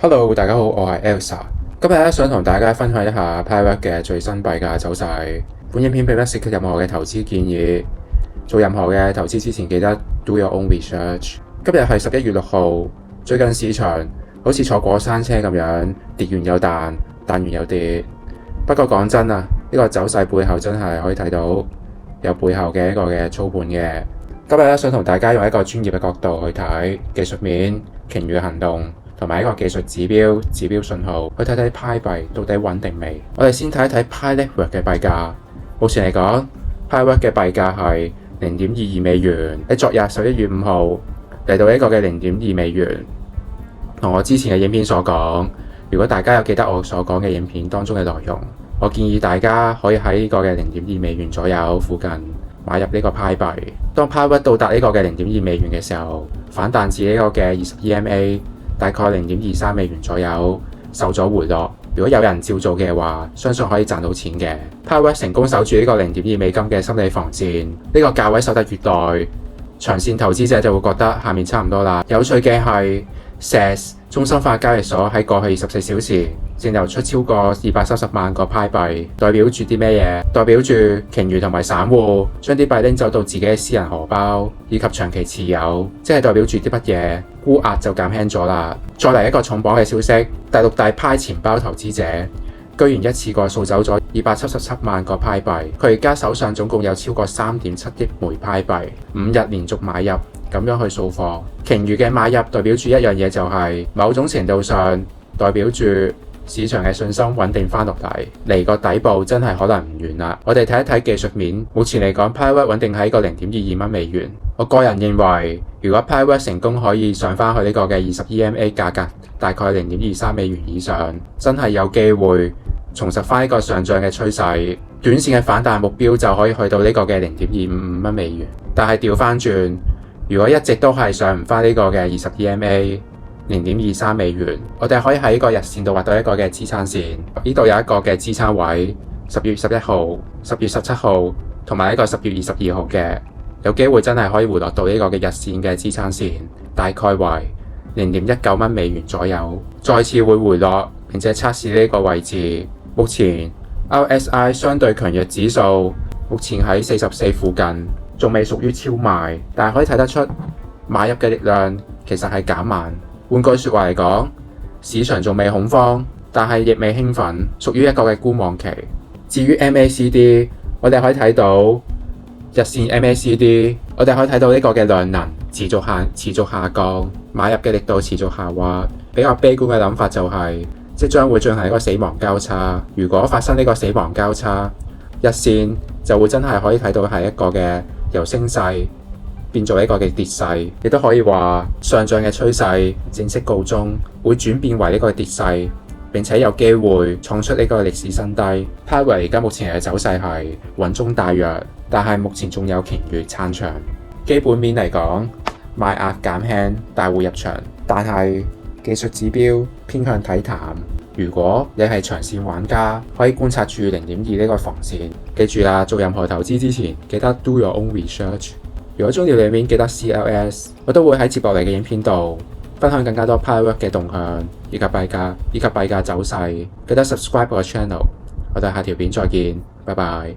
Hello，大家好，我係 Elsa。今日想同大家分享一下 Pirate 嘅最新幣價走勢。本影片並不涉及任何嘅投資建議，做任何嘅投資之前記得 do your own research。今日係11月6號，最近市場好似坐過山車咁樣，跌完又彈，彈完又跌。不過講真啊，呢個走勢背後真係可以睇到有背後嘅一個嘅操盤嘅。今日想同大家用一個專業嘅角度去睇技術面、鯨魚嘅行動，同埋一個技術指標信號，去睇睇 Pi 幣到底穩定未？我哋先睇一睇 Pi Network 嘅幣價。目前嚟講 ，Pi 嘅幣價係0.22美元。喺昨日11月5號嚟到一個嘅0.2美元。同我之前嘅影片所講，如果大家有記得我所講嘅影片當中嘅內容，我建議大家可以喺呢個嘅0.2美元左右附近買入呢個 Pi 幣。當 Pi 到達呢個嘅0.2美元嘅時候，反彈至呢個嘅20 EMA。大概0.23美元左右，受咗回落。如果有人照做嘅話，相信可以賺到錢嘅。Pi 成功守住呢個0.2美金嘅心理防線，呢個價位守得越耐，長線投資者就會覺得下面差唔多啦。有趣嘅係 SASS 中心化交易所喺過去24小時淨流出超過230萬個 Pi 幣，代表住啲咩嘢？代表住鯨魚同埋散戶將啲幣拎走到自己嘅私人荷包，以及長期持有，即係代表住啲乜嘢？沽壓就減輕咗啦。再嚟一個重磅嘅消息，第六大 Pi 錢包投資者居然一次過掃走咗277萬個 Pi 幣，佢而家手上總共有超過3.7億枚 Pi 幣，5日連續買入，咁樣去掃貨。鯨魚嘅買入代表住一樣嘢，就係某種程度上代表住市場嘅信心穩定翻落嚟，離個底部真係可能唔遠啦。我哋睇一睇技術面，目前嚟講 Pi 穩定喺個0.22蚊美元。我個人認為，如果 Pi 成功可以上翻去呢個嘅20 EMA 價格，大概0.23美元以上，真係有機會重拾翻一個上漲嘅趨勢。短線嘅反彈目標就可以去到呢個嘅0.255蚊美元。但係調翻轉，如果一直都係上唔翻呢個嘅20 EMA 0.23美元，我哋可以喺呢個日線度畫到一個嘅支撐線。呢度有一個嘅支撐位，10月11號、10月17號同埋一個10月22號嘅，有機會真係可以回落到呢個嘅日線嘅支撐線，大概為0.19蚊美元左右，再次會回落並且測試呢個位置。目前 RSI 相對強弱指數目前喺44附近，仲未屬於超賣，但係可以睇得出買入嘅力量其實係減慢。換句說話嚟講，市場仲未恐慌，但係亦未興奮，屬於一個嘅觀望期。至於 MACD， 我哋可以睇到日線 MACD， 我哋可以睇到呢個嘅量能持續下降，買入嘅力度持續下滑。比較悲觀嘅諗法就係即將會進行一個死亡交叉。如果發生呢個死亡交叉，日線就會真係可以睇到係一個嘅由升勢變做一個嘅跌勢，亦都可以話上漲嘅趨勢正式告終，會轉變為呢個跌勢，並且有機會創出呢個歷史新低。Pi 而家目前嘅走勢係穩中帶弱，但係目前仲有鯨魚撐場。基本面嚟講，賣壓減輕，大戶入場，但係技術指標偏向睇淡。如果你係長線玩家，可以觀察住0.2呢個防線。記住啦，做任何投資之前記得 do your own research。如果中意裏面記得 CLS， 我都會喺接落嚟嘅影片度分享更加多 Pi 嘅動向以及幣價走勢。記得 subscribe 我嘅 channel。我哋下條片再見，拜拜。